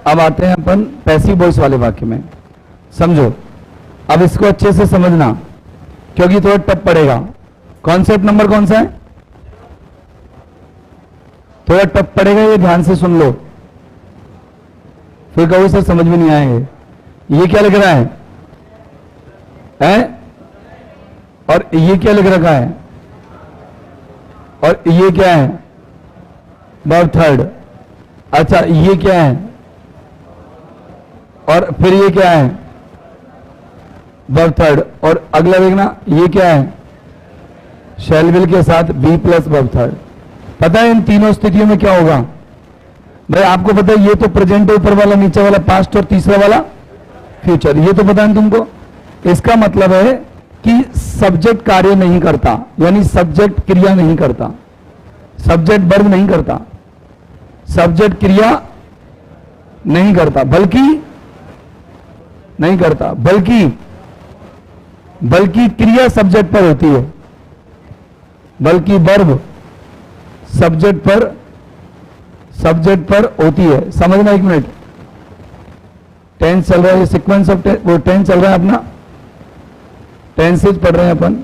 अब आते हैं अपन पैसिव वॉइस वाले वाक्य में। समझो, अब इसको अच्छे से समझना क्योंकि थोड़ा टफ पड़ेगा। कॉन्सेप्ट नंबर कौन सा है? थोड़ा टफ पड़ेगा, ये ध्यान से सुन लो, फिर कहो सर समझ में नहीं आएंगे। ये क्या लिख रहा है? और ये क्या लिख रखा है? और ये क्या है? Verb third. अच्छा, ये क्या है? और फिर ये क्या है? Verb third. और अगला देखना, ये क्या है? शैल विल के साथ बी प्लस वर्ब थर्ड। पता है इन तीनों स्थितियों में क्या होगा? भाई आपको पता है, ये तो प्रेजेंट है ऊपर वाला, नीचे वाला पास्ट और तीसरा वाला फ्यूचर, ये तो पता है तुमको। इसका मतलब है कि सब्जेक्ट कार्य नहीं करता, यानी सब्जेक्ट क्रिया नहीं करता, सब्जेक्ट वर्ब नहीं करता, सब्जेक्ट क्रिया नहीं करता, बल्कि नहीं करता, बल्कि क्रिया सब्जेक्ट पर होती है, बल्कि वर्ब सब्जेक्ट पर होती है। समझना, एक मिनट, टेंस चल रहा है, सीक्वेंस ऑफ वो टेंस चल रहा है अपना, टेंसेज पढ़ रहे हैं अपन।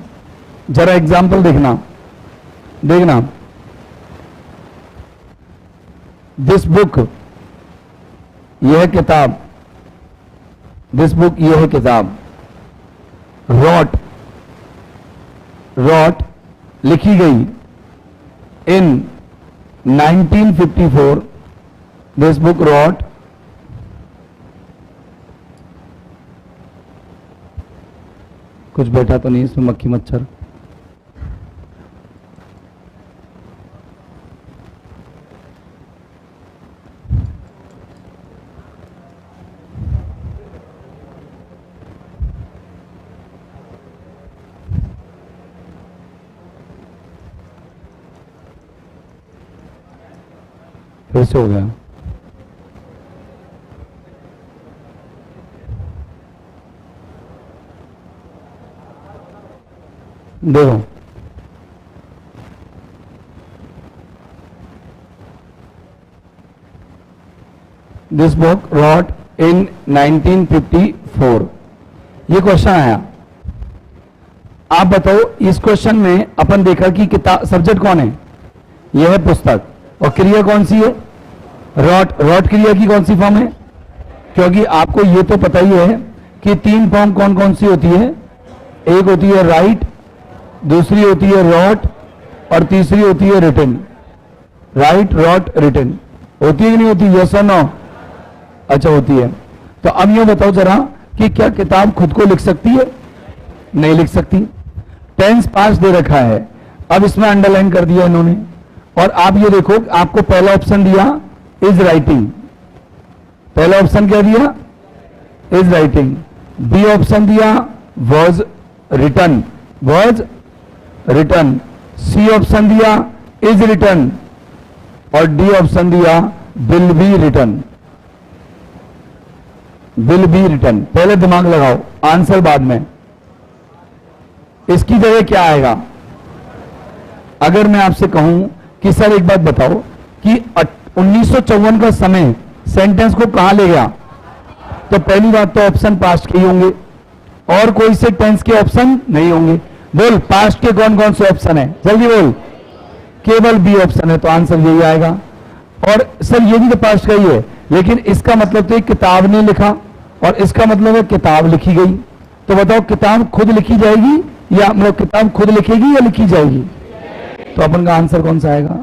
जरा एग्जांपल देखना दिस बुक, यह किताब, दिस बुक यह किताब, रॉट लिखी गई इन 1954, दिस बुक रॉट कुछ बैठा तो नहीं इसमें मक्खी मच्छर? फिर से हो गया। देखो, दिस बुक रॉट इन 1954, ये क्वेश्चन आया। आप बताओ, इस क्वेश्चन में अपन देखा कि किताब सब्जेक्ट कौन है? यह है पुस्तक, और क्रिया कौन सी है? रॉट क्रिया की कौन सी फॉर्म है? क्योंकि आपको ये तो पता ही है कि तीन फॉर्म कौन कौन सी होती है। एक होती है राइट, दूसरी होती है रॉट, और तीसरी होती है रिटन। राइट, रॉट, रिटन होती है कि नहीं होती? यस और नो? अच्छा, होती है। तो अब ये बताओ जरा कि क्या किताब खुद को लिख सकती है? नहीं लिख सकती। टेंस पास्ट दे रखा है, अब इसमें अंडरलाइन कर दिया इन्होंने। और आप ये देखो, आपको पहला ऑप्शन दिया इज राइटिंग, पहला ऑप्शन क्या दिया? Is writing. बी ऑप्शन दिया वॉज रिटन, सी ऑप्शन दिया इज रिटन, और डी ऑप्शन दिया विल बी रिटन। पहले दिमाग लगाओ, आंसर बाद में। इसकी जगह क्या आएगा? अगर मैं आपसे कहूं कि सर एक बात बताओ कि 1954 का समय सेंटेंस को कहां ले गया, तो पहली बात तो ऑप्शन पास्ट के ही होंगे, और कोई से टेंस के ऑप्शन नहीं होंगे। बोल, पास्ट के कौन कौन से ऑप्शन है? जल्दी बोल। केवल बी ऑप्शन है, तो आंसर यही आएगा। और सर ये भी तो पास्ट का ही है, लेकिन इसका मतलब तो किताब ने लिखा, और इसका मतलब है किताब लिखी गई। तो बताओ, किताब खुद लिखी जाएगी या मतलब किताब खुद लिखेगी या लिखी जाएगी? तो अपन का आंसर कौन सा आएगा?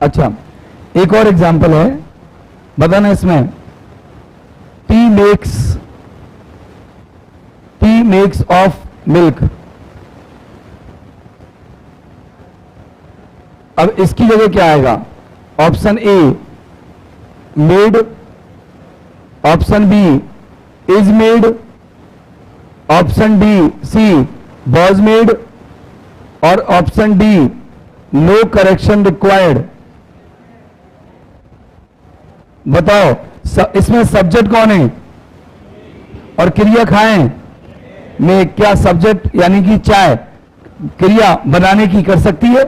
अच्छा, एक और एग्जांपल है, बताना इसमें। Tea makes of milk. अब इसकी जगह क्या आएगा? Option a made, option b is made, option c was made, और option d no correction required. बताओ, इसमें सब्जेक्ट कौन है और क्रिया खाएं में क्या सब्जेक्ट यानी कि चाय क्रिया बनाने की कर सकती है?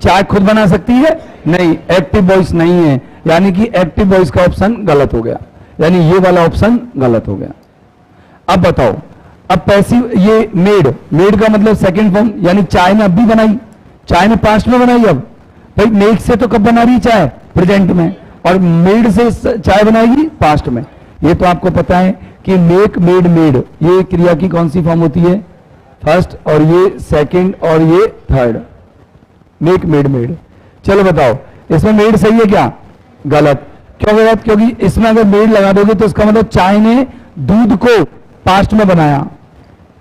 चाय खुद बना सकती है? नहीं, एक्टिव वॉइस नहीं है, यानी कि एक्टिव वॉइस का ऑप्शन गलत हो गया, यानी ये वाला ऑप्शन गलत हो गया। अब बताओ, अब पैसिव ये मेड, मेड का मतलब सेकंड फॉर्म, यानी चाय ने अब भी बनाई, चाय ने पास्ट में बनाई। अब भाई मेक से तो कब बना रही चाय? प्रेजेंट में, और मेड से चाय बनाएगी पास्ट में। ये तो आपको पता है कि मेक, मेड, मेड, ये क्रिया की कौन सी फॉर्म होती है? फर्स्ट, और ये सेकंड, और ये थर्ड। Make, made, made. चलो बताओ, इसमें मेड सही है क्या? गलत। क्यों गलत? क्योंकि इसमें अगर मेड लगा दोगे तो इसका मतलब चाय ने दूध को पास्ट में बनाया,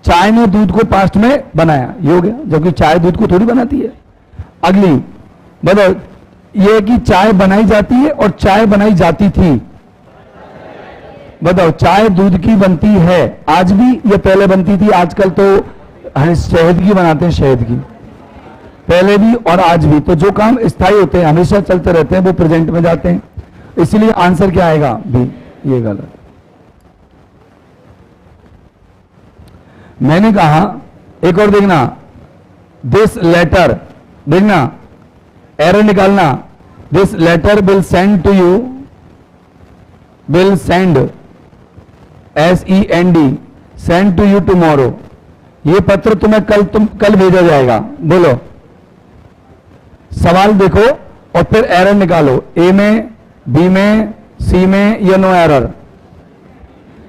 चाय ने दूध को पास्ट में बनाया, ये हो गया, जबकि चाय दूध को थोड़ी बनाती है। अगली बताओ, ये कि चाय बनाई जाती है और चाय बनाई जाती थी। बताओ, चाय दूध की बनती है आज भी, ये पहले बनती थी? आजकल तो शहद की बनाते हैं, शहद की, पहले भी और आज भी। तो जो काम स्थायी होते हैं, हमेशा चलते रहते हैं, वो प्रेजेंट में जाते हैं, इसलिए आंसर क्या आएगा? बी। ये गलत। मैंने कहा एक और देखना, दिस लेटर, देखना एरर निकालना, this letter will send to you, will send, SEND, send to you tomorrow. ये पत्र तुम्हें कल भेजा जाएगा। बोलो, सवाल देखो और फिर एरर निकालो, ए में, बी में, सी में, या नो एरर।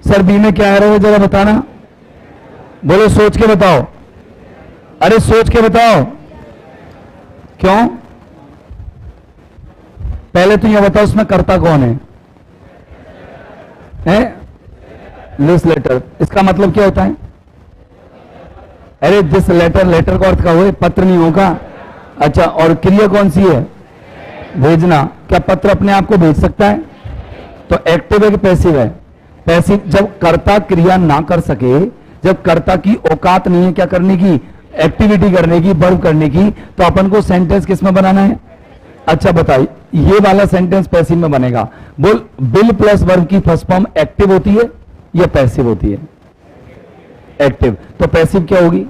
सर बी में क्या एरर है जरा बताना। बोलो, सोच के बताओ, अरे सोच के बताओ। क्यों? पहले तो यह बताओ उसमें कर्ता कौन है? दिस लेटर, इसका मतलब क्या होता है? अरे दिस लेटर, लेटर का अर्थ का हो, पत्र नहीं होगा। अच्छा, और क्रिया कौन सी है? भेजना। क्या पत्र अपने आप को भेज सकता है? तो एक्टिव है कि पैसिव है? पैसिव। जब कर्ता क्रिया ना कर सके, जब कर्ता की औकात नहीं है क्या करने की? एक्टिविटी करने की, वर्ब करने की, तो अपन को सेंटेंस किस में बनाना है? अच्छा बताइए, ये वाला सेंटेंस पैसिव में बनेगा। बोल, बिल प्लस वर्ब की फर्स्ट फॉर्म एक्टिव होती है या पैसिव होती है? एक्टिव। तो पैसिव क्या होगी?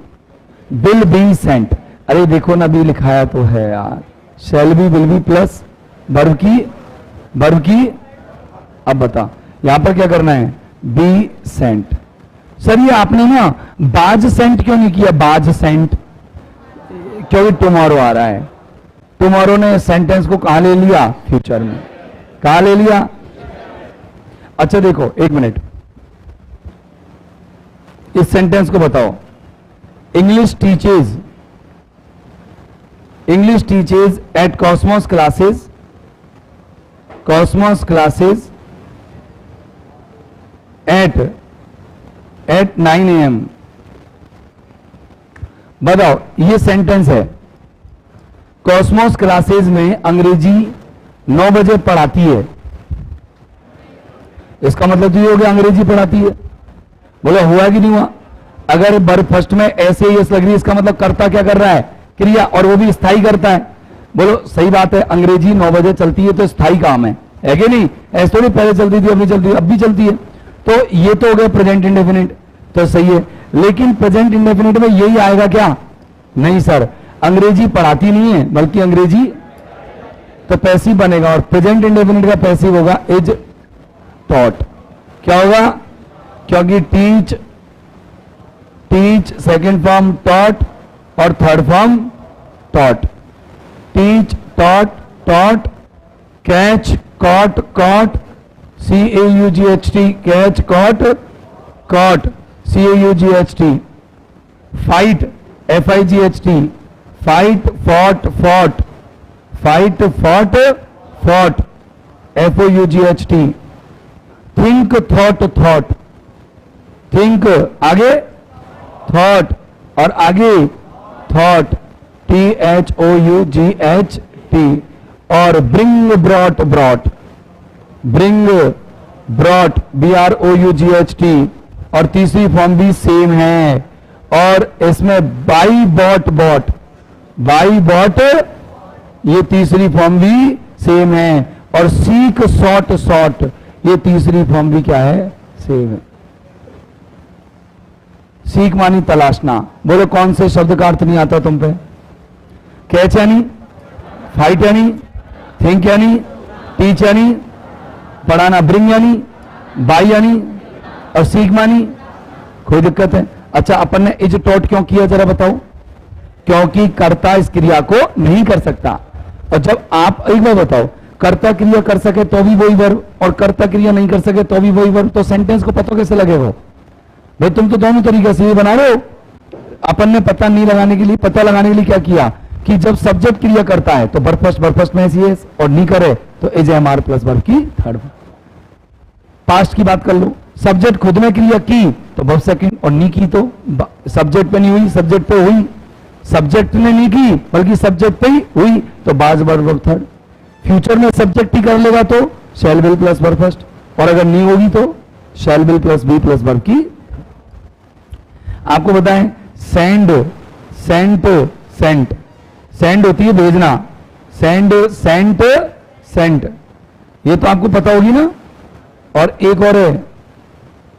Bill be sent. अरे देखो ना, बी लिखाया तो है यार, shall be, will be plus verb की। अब बता यहां पर क्या करना है? Be sent. सर ये आपने ना बाज सेंट क्यों नहीं किया? बाज सेंट क्योंकि टुमारो आ रहा है। टुमारो ने सेंटेंस को कहां ले लिया? फ्यूचर में। कहां ले लिया? अच्छा देखो, एक मिनट, इस सेंटेंस को बताओ। English teaches at Cosmos classes at 9 AM। बताओ, ये सेंटेंस है, कॉस्मोस क्लासेस में अंग्रेजी 9 बजे पढ़ाती है, इसका मतलब तो ये हो गया अंग्रेजी पढ़ाती है। बोलो हुआ कि नहीं हुआ? अगर वर्ब फर्स्ट में ऐसे यस लग रही है, इसका मतलब कर्ता क्या कर रहा है? क्रिया, और वो भी स्थायी करता है। बोलो सही बात है, अंग्रेजी 9 बजे चलती है तो स्थायी काम है कि नहीं? ऐसे थोड़ी पहले चलती थी, अब नहीं चलती, अब भी चलती है। तो ये तो हो गया प्रेजेंट इंडेफिनिट, तो सही है। लेकिन प्रेजेंट इंडेफिनिट में यही आएगा क्या? नहीं सर, अंग्रेजी पढ़ाती नहीं है बल्कि अंग्रेजी, तो पैसिव बनेगा, और प्रेजेंट इंडेफिनिट का पैसिव होगा इज टॉट। क्या होगा? क्योंकि टीच सेकंड फॉर्म टॉट और third form taught. Teach, taught, taught, catch, caught, caught, CAUGHT, catch, caught, caught, CAUGHT। Fight, FIGHT, fight, fought, fought, fight, fought, fought, FOUGHT। Think, thought, thought, think, आगे thought, और आगे thought, THOUGHT। और bring, brought, brought, bring, brought, BROUGHT। और तीसरी form भी same है, और इसमें buy, bought, bot, by, bot, ये तीसरी फॉर्म भी सेम है। और सीक, सॉट, सॉट, ये तीसरी फॉर्म भी क्या है? सेम है। सीख मानी तलाशना। बोलो कौन से शब्द का अर्थ नहीं आता तुम पे? कैच यानी फाइट यानी, थिंक यानी, टीच यानी, पढ़ाना, ब्रिंग यानी, बाई यानी, और सीख मानी। कोई दिक्कत है? अच्छा, अपन ने इज टॉट क्यों किया जरा बताओ? क्योंकि कर्ता इस क्रिया को नहीं कर सकता। और जब आप एक बार बताओ, कर्ता क्रिया कर सके तो भी वही वर्ब, और कर्ता क्रिया नहीं कर सके तो भी वही वर्ब, तो सेंटेंस को पता कैसे लगेगा भाई? तुम तो दोनों तरीके से बना रहे हो। अपन ने पता नहीं लगाने के लिए, पता लगाने के लिए क्या किया कि जब सब्जेक्ट क्रिया करता है तो वर्ब फर्स्ट में एस, और नहीं करे तो is am are plus verb की थर्ड। पास्ट की बात कर लो, सब्जेक्ट खुद में क्रिया की तो वर्ब सेकंड, और नहीं की तो सब्जेक्ट पे नहीं हुई, सब्जेक्ट पे हुई। सब्जेक्ट ने नहीं की बल्कि सब्जेक्ट पे ही हुई तो बाज वर्ब थर्ड। फ्यूचर में सब्जेक्ट ही कर लेगा तो shall will plus verb first, और अगर नहीं होगी तो shall will plus be plus verb की। आपको बताएं, सेंड, सेंट, सेंट, सेंड होती है भेजना, सेंड, सेंट, सेंट, ये तो आपको पता होगी ना। और एक और है,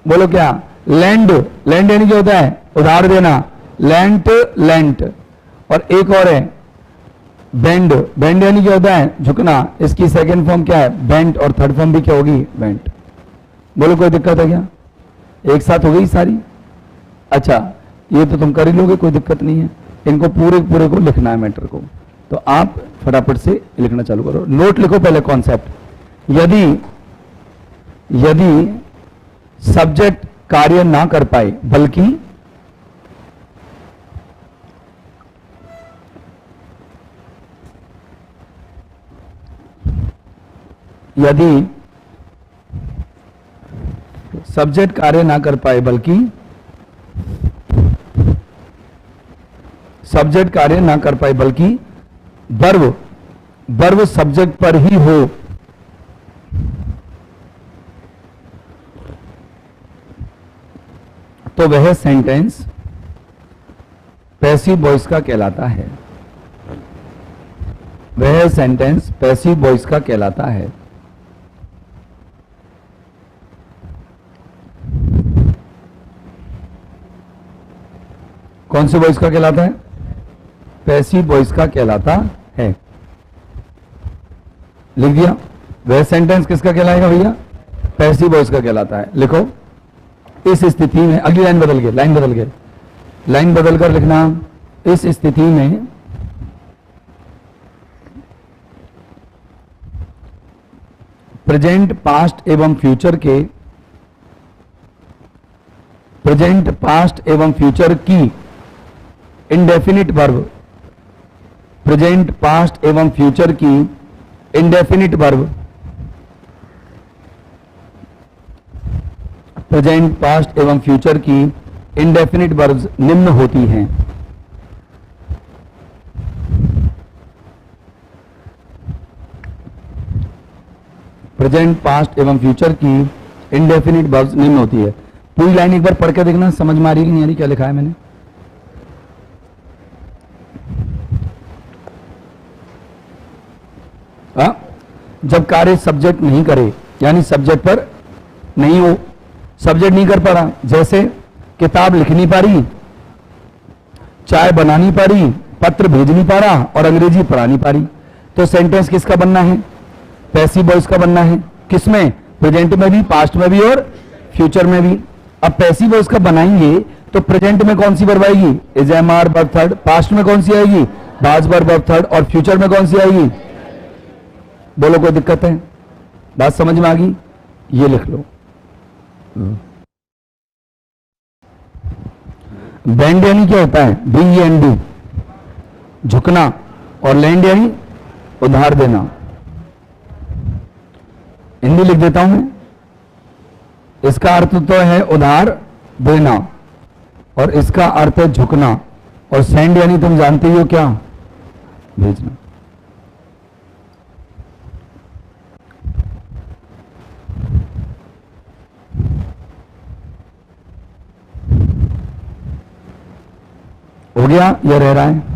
बोलो क्या? लैंड, लैंड यानी क्या होता है? उधार देना, लैंट, लेंट। और एक और है बेंड, बेंड यानी क्या होता है? झुकना। इसकी सेकंड फॉर्म क्या है? बेंट, और थर्ड फॉर्म भी क्या होगी? बेंट। बोलो कोई दिक्कत है क्या? एक साथ हो गई सारी? अच्छा, ये तो तुम कर ही लोगे, कोई दिक्कत नहीं है। इनको पूरे पूरे को लिखना है मैटर को, तो आप फटाफट से लिखना चालू करो। नोट लिखो पहले कॉन्सेप्ट। यदि यदि सब्जेक्ट कार्य ना कर पाए बल्कि यदि सब्जेक्ट कार्य ना कर पाए बल्कि सब्जेक्ट कार्य ना कर पाए बल्कि वर्ब, वर्ब सब्जेक्ट पर ही हो तो वह सेंटेंस पैसिव वॉइस का कहलाता है। वह सेंटेंस पैसिव वॉइस का कहलाता है। कौन सी वॉइस का कहलाता है? पैसिव वॉइस का कहलाता है। लिख दिया? वह सेंटेंस किसका कहलाएगा भैया? पैसिव वॉइस का कहलाता है। लिखो, इस स्थिति में, अगली लाइन बदल के, लाइन बदल कर लिखना, इस स्थिति में प्रेजेंट, पास्ट एवं फ्यूचर के, प्रेजेंट, पास्ट एवं फ्यूचर की इंडेफिनिट वर्ब, प्रेजेंट, पास्ट एवं फ्यूचर की इंडेफिनिट वर्ब, प्रेजेंट, पास्ट एवं फ्यूचर की इंडेफिनिट वर्ब्स निम्न होती हैं। प्रेजेंट, पास्ट एवं फ्यूचर की इंडेफिनिट वर्ब्स निम्न होती है। पूरी लाइन एक बार पढ़ के देखना, समझ में आ रही कि नहीं आ रही क्या लिखा है मैंने? जब कार्य सब्जेक्ट नहीं करे, यानी सब्जेक्ट पर नहीं हो, सब्जेक्ट नहीं कर पा रहा, जैसे किताब लिख नहीं पा रही, चाय बना नहीं पा रही, पत्र भेज नहीं पा रहा, और अंग्रेजी पढ़ा नहीं पा रही, तो सेंटेंस किसका बनना है? पैसिव वॉइस का बनना है। किसमें? प्रेजेंट में भी, पास्ट में भी, और फ्यूचर में भी। अब पैसिव वॉइस का बनाएंगे तो प्रेजेंट में कौन सी वर्ब आएगी? Is am are verb third. Past में कौन सी आएगी? बाज वर्ब थर्ड। और फ्यूचर में कौन सी आएगी? बोलो कोई दिक्कत है? बात समझ में आ गई? ये लिख लो। बेंड यानी क्या होता है? BEND, झुकना, और लैंड यानी उधार देना। हिंदी लिख देता हूं मैं। इसका अर्थ तो है उधार देना, और इसका अर्थ है झुकना, और सेंड यानी तुम जानते ही हो क्या? भेजना। हो गया या रह रहा है?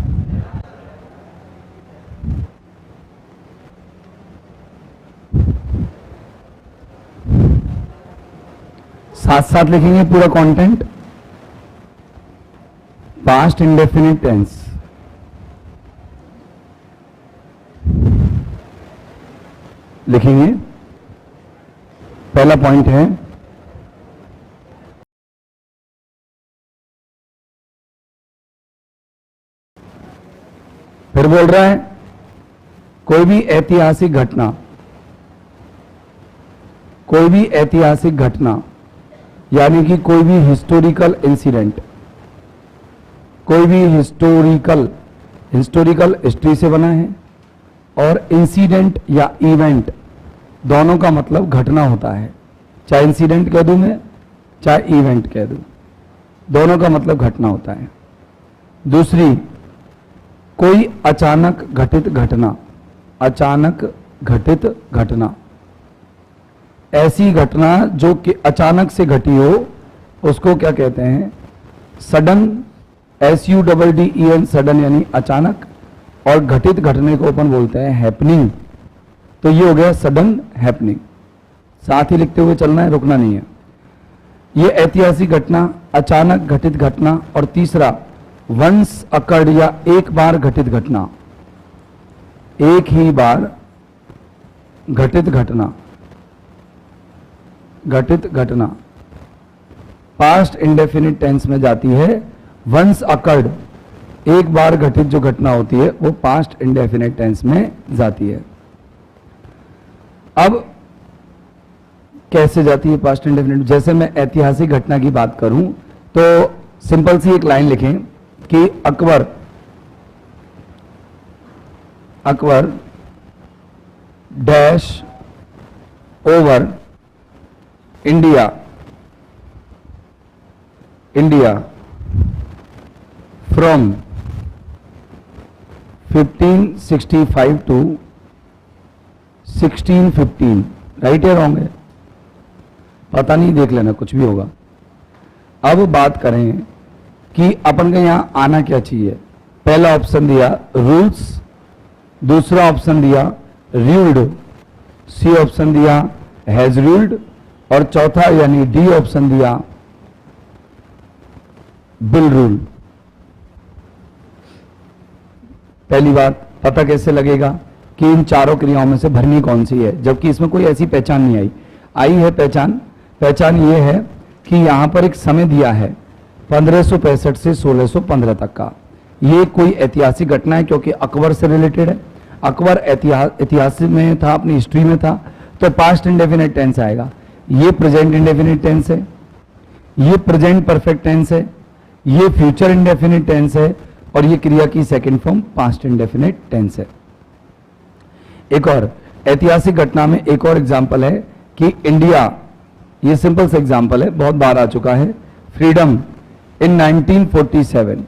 साथ साथ लिखेंगे पूरा कंटेंट। पास्ट इंडेफिनिट टेंस, लिखेंगे। पहला पॉइंट है फिर बोल रहा है कोई भी ऐतिहासिक घटना यानी कि कोई भी हिस्टोरिकल इंसिडेंट, कोई भी हिस्टोरिकल हिस्ट्री से बना है, और इंसिडेंट या इवेंट दोनों का मतलब घटना होता है। चाहे इंसिडेंट कह दूं मैं, चाहे इवेंट कह दूं, दोनों का मतलब घटना होता है। दूसरी, कोई अचानक घटित घटना, ऐसी घटना जो कि अचानक से घटी हो उसको क्या कहते हैं? सडन, SUDDEN, सडन यानी अचानक, और घटित घटने को अपन बोलते हैं हैपनिंग। तो ये हो गया सडन हैपनिंग। साथ ही लिखते हुए चलना है, रुकना नहीं है। ये ऐतिहासिक घटना, अचानक घटित घटना, और तीसरा वंस अकर्ड या एक बार घटित घटना, एक ही बार घटित घटना पास्ट इंडेफिनिट टेंस में जाती है। वंस अकर्ड, एक बार घटित जो घटना होती है वो पास्ट इंडेफिनिट टेंस में जाती है। अब कैसे जाती है पास्ट इंडेफिनिट? जैसे मैं ऐतिहासिक घटना की बात करूं तो सिंपल सी एक लाइन लिखें कि Akbar dash over India from 1565 to 1615। Right या रॉन्ग है पता नहीं, देख लेना, कुछ भी होगा। अब बात करें कि अपन को यहां आना क्या चाहिए। पहला ऑप्शन दिया रूल्स, दूसरा ऑप्शन दिया रूल्ड, सी ऑप्शन दिया हैज रूल्ड, और चौथा यानी डी ऑप्शन दिया बिल रूल। पहली बात, पता कैसे लगेगा कि इन चारों क्रियाओं में से भरनी कौन सी है, जबकि इसमें कोई ऐसी पहचान नहीं आई है पहचान ये है कि यहां पर एक समय दिया है 1565 से 1615 तक का। ये कोई ऐतिहासिक घटना है क्योंकि अकबर से रिलेटेड है। अकबर इतिहास में था, अपनी हिस्ट्री में था, तो पास्ट इंडेफिनिट टेंस आएगा। ये प्रेजेंट इंडेफिनिट टेंस है, ये प्रेजेंट परफेक्ट टेंस है, ये फ्यूचर इंडेफिनिट टेंस है, और ये क्रिया की second form past indefinite tense है। एक और ऐतिहासिक घटना में एक और एग्जांपल है कि इंडिया, ये सिंपल से एग्जांपल है, बहुत बार आ चुका है, फ्रीडम इन 1947,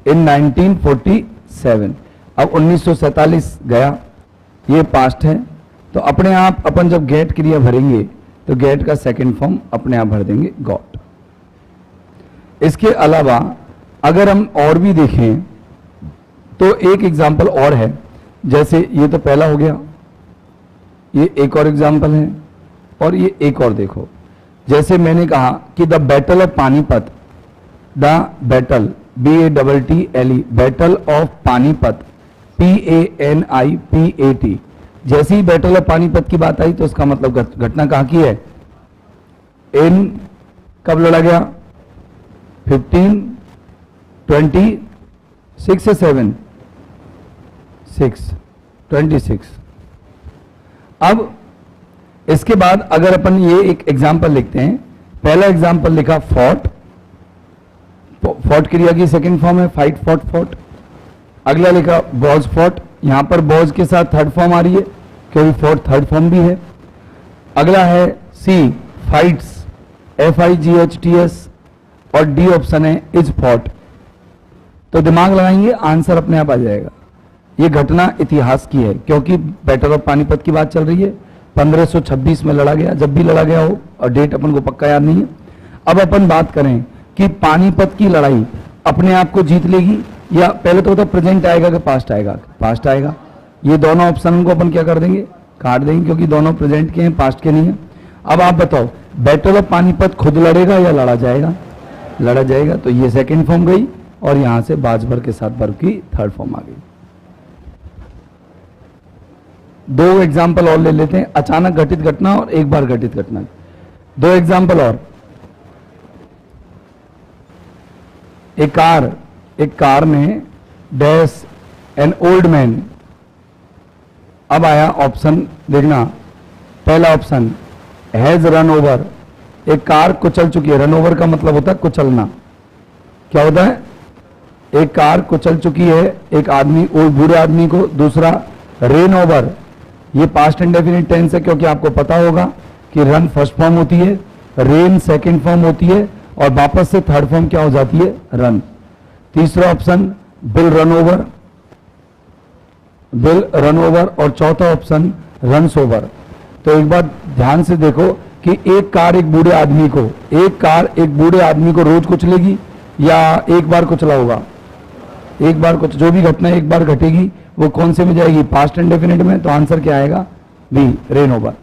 इन 1947। अब 1947 गया, ये पास्ट है, तो अपने आप अपन जब गेट क्रिया भरेंगे तो गेट का सेकंड फॉर्म अपने आप भर देंगे गॉट। इसके अलावा अगर हम और भी देखें तो एक एग्जाम्पल और है, जैसे ये तो पहला हो गया, ये एक और एग्जाम्पल है, और ये एक और देखो। जैसे मैंने कहा कि the battle of Panipat, the battle BATTLE, battle of Panipat PANIPAT। जैसे ही बैटल ऑफ पानीपत की बात आई तो उसका मतलब घटना कहां की है? इन कब लड़ा गया? 1526 से 7 26। अब इसके बाद अगर अपन ये एक एग्जाम्पल लिखते हैं, पहला एग्जाम्पल लिखा फोर्ट, फोर्ट क्रिया की सेकंड फॉर्म है फाइट, फोर्ट। अगला लिखा बॉज फोर्ट, यहां पर बॉज के साथ थर्ड फॉर्म आ रही है क्योंकि फोर्ट थर्ड फॉर्म भी है। अगला है सी फाइट्स, FIGHTS, और डी ऑप्शन है इज फॉट। तो दिमाग लगाएंगे, आंसर अपने आप आ जाएगा। ये घटना इतिहास की है क्योंकि बैटल ऑफ पानीपत की बात चल रही है, 1526 में लड़ा गया, जब भी लड़ा गया हो, और डेट अपन को पक्का याद नहीं है। अब अपन बात करें कि पानीपत की लड़ाई अपने आप को जीत लेगी, या पहले तो प्रेजेंट आएगा कि पास्ट आएगा? पास्ट आएगा। ये दोनों ऑप्शन को अपन क्या कर देंगे? काट देंगे, क्योंकि दोनों प्रेजेंट के हैं, पास्ट के नहीं है। अब आप बताओ, बैटल ऑफ पानीपत खुद लड़ेगा या लड़ा जाएगा? लड़ा जाएगा। तो ये सेकंड फॉर्म गई, और यहां से बाजभर के साथ वर्ब की थर्ड फॉर्म आ गई। दो एग्जाम्पल और ले लेते हैं, अचानक घटित घटना और एक बार घटित घटना। दो एग्जाम्पल और। एक कार में डैश एन ओल्ड मैन। अब आया ऑप्शन देखना, पहला ऑप्शन हैज रन ओवर, एक कार कुचल चुकी है। रन ओवर का मतलब होता है कुचलना। क्या होता है? एक कार कुचल चुकी है एक आदमी, वो बूढ़े आदमी को। दूसरा रेन ओवर, ये पास्ट इंडेफिनिट टेंस है, क्योंकि आपको पता होगा कि रन फर्स्ट फॉर्म होती है, रेन सेकंड फॉर्म होती है, और वापस से थर्ड फॉर्म क्या हो जाती है? रन। तीसरा option bill run over, bill run over, और चौथा ऑप्शन रन्स ओवर। तो एक बार ध्यान से देखो कि एक कार एक बूढ़े आदमी को, एक कार एक बूढ़े आदमी को रोज कुचलेगी या एक बार कुचला होगा? एक बार कुछ, जो भी घटना एक बार घटेगी वो कौन से में जाएगी? पास्ट इंडेफिनिट में। तो आंसर क्या आएगा? B, reign over.